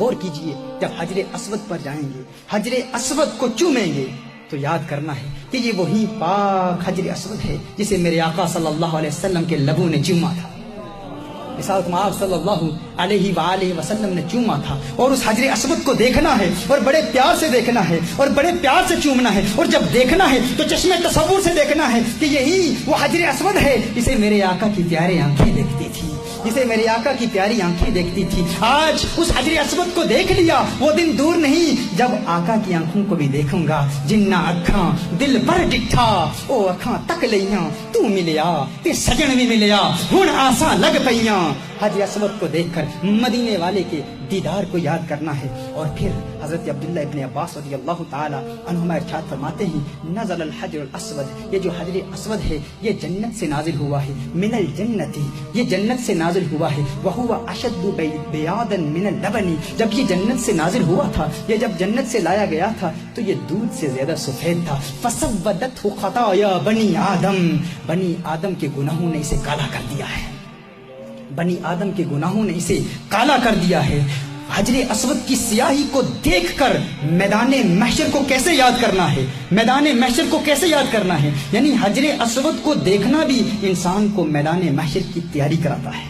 غور کیجئے، جب حجر اسود پر جائیں گے، حجر اسود کو چومیں گے تو یاد کرنا ہے کہ یہ وہی پاک حجر اسود ہے جسے میرے آقا صلی اللہ علیہ وسلم کے لبوں نے چوما تھا، رسالت آپ صلی اللہ علیہ وآلہ وسلم نے چوما تھا۔ اور اس حجر اسود کو دیکھنا ہے اور بڑے پیار سے دیکھنا ہے اور بڑے پیار سے چومنا ہے، اور جب دیکھنا ہے تو چشمے تصور سے دیکھنا ہے کہ یہی وہ حجر اسود ہے جسے میرے آقا کی پیاری آنکھیں دیکھتی تھی، جسے میرے آقا کی پیاری آنکھیں دیکھتی تھی۔ آج اس حجر اسود کو دیکھ لیا، وہ دن دور نہیں جب آقا کی آنکھوں کو بھی دیکھوں گا۔ جنہ اکھاں دل پر ڈٹھا او اکھاں تک لیاں، تو ملیا تے سجن بھی ملیا، ہن آساں لگ پیاں۔ حجر اسود کو دیکھ کر مدینے والے کے دیدار کو یاد کرنا ہے۔ اور پھر حضرت عبداللہ ابن عباس رضی اللہ تعالی عنہما ارشاد فرماتے ہیں، نزل الحجر الاسود، یہ جو حجر اسود ہے یہ جنت سے نازل ہوا ہے، من الجنت، یہ جنت سے نازل ہوا ہے، وہو اشد بیاضا من اللبن، جب یہ جنت سے نازل ہوا تھا، یہ جب جنت سے لایا گیا تھا تو یہ دودھ سے زیادہ سفید تھا۔ فسودته خطایا بنی آدم، بنی آدم کے گناہوں نے اسے کالا کر دیا ہے، بنی آدم کے گناہوں نے اسے کالا کر دیا ہے۔ حجر اسود کی سیاہی کو دیکھ کر میدان محشر کو کیسے یاد کرنا ہے، میدان محشر کو کیسے یاد کرنا ہے، یعنی حجر اسود کو دیکھنا بھی انسان کو میدان محشر کی تیاری کراتا ہے۔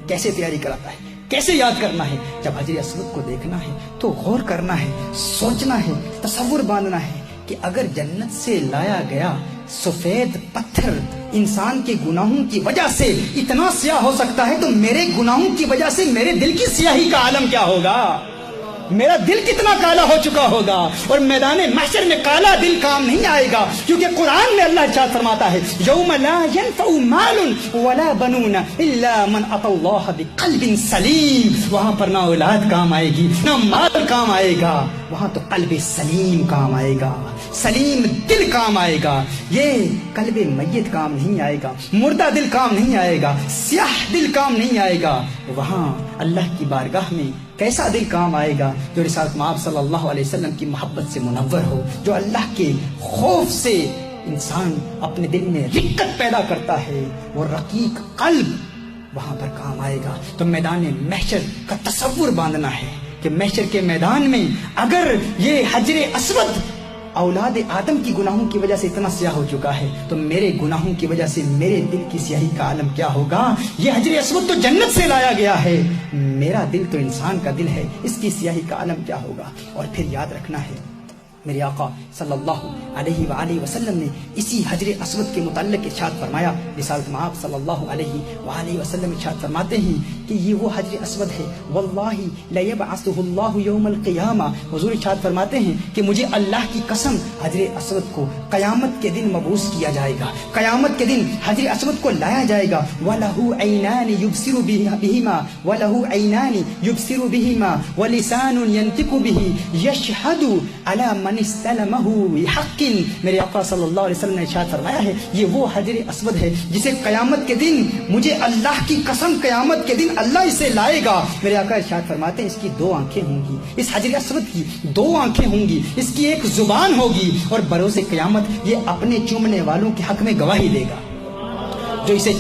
کیسے تیاری کراتا ہے، کیسے یاد کرنا ہے؟ جب حجر اسود کو دیکھنا ہے تو غور کرنا ہے، سوچنا ہے، تصور باندھنا ہے کہ اگر جنت سے لایا گیا سفید پتھر انسان کے گناہوں کی وجہ سے اتنا سیاہ ہو سکتا ہے تو میرے گناہوں کی وجہ سے میرے دل کی سیاہی کا عالم کیا ہوگا، میرا دل کتنا کالا ہو چکا ہوگا۔ اور میدان محشر میں کالا دل کام نہیں آئے گا، کیونکہ قرآن میں اللہ ارشاد فرماتا ہے، یوم لا ينفع مال ولا بنون الا من اتى الله بقلب سلیم، وہاں پر نہ اولاد کام آئے گی نہ مال کام آئے گا، وہاں تو قلب سلیم کام آئے گا، سلیم دل کام آئے گا۔ یہ قلب میت کام نہیں آئے گا، مردہ دل کام نہیں آئے گا، سیاہ دل کام نہیں آئے گا۔ وہاں اللہ کی بارگاہ میں کیسا دل کام آئے گا؟ جو رسالت مآب صلی اللہ علیہ وسلم کی محبت سے منور ہو، جو اللہ کے خوف سے انسان اپنے دل میں رقت پیدا کرتا ہے، وہ رقیق قلب وہاں پر کام آئے گا۔ تو میدان محشر کا تصور باندھنا ہے کہ محشر کے میدان میں اگر یہ حجر اسود اولاد آدم کی گناہوں کی وجہ سے اتنا سیاہ ہو چکا ہے تو میرے گناہوں کی وجہ سے میرے دل کی سیاہی کا عالم کیا ہوگا۔ یہ حجر اسود تو جنت سے لایا گیا ہے، میرا دل تو انسان کا دل ہے، اس کی سیاہی کا عالم کیا ہوگا۔ اور پھر یاد رکھنا ہے میرے آقا صلی اللہ علیہ وآلہ وسلم نے اسی حجر اسود کے متعلق ارشاد فرمایا، رسالت مآب صلی اللہ علیہ وآلہ وسلم ارشاد فرماتے ہیں کہ یہ وہ حجر اسود ہے، واللہ لیبعثہ اللہ یوم القیامہ، حضور ارشاد فرماتے ہیں کہ مجھے اللہ کی قسم حجر اسود کو قیامت کے دن مبعوث کیا جائے گا، قیامت کے دن حجر اسود کو لایا جائے گا۔ وَلَهُ عَيْنَانِ يُبْصِرُ بِهِمَا وَلَهُ عَيْنَانِ يُبْصِرُ بِهِمَا وَلِسَانٌ يَنْطِقُ بِهِ يَشْهَدُ عَلَى مَنِ اسْتَلَمَهُ بِحَقٍّ، میرے آقا صلی اللہ علیہ وسلم نے ارشاد فرمایا ہے یہ وہ حجر اسود ہے جسے قیامت کے دن، مجھے اللہ کی قسم قیامت کے دن اللہ اسے لائے گا۔ میرے آقا ارشاد فرماتے ہیں اس کی دو آنکھیں ہوں گی، اس حجر اسود کی دو آنکھیں ہوں گی، اس کی ایک زبان ہوگی، اور بروز قیامت یہ اپنے چومنے والوں کے حق میں گواہی دے گا۔ جو اسے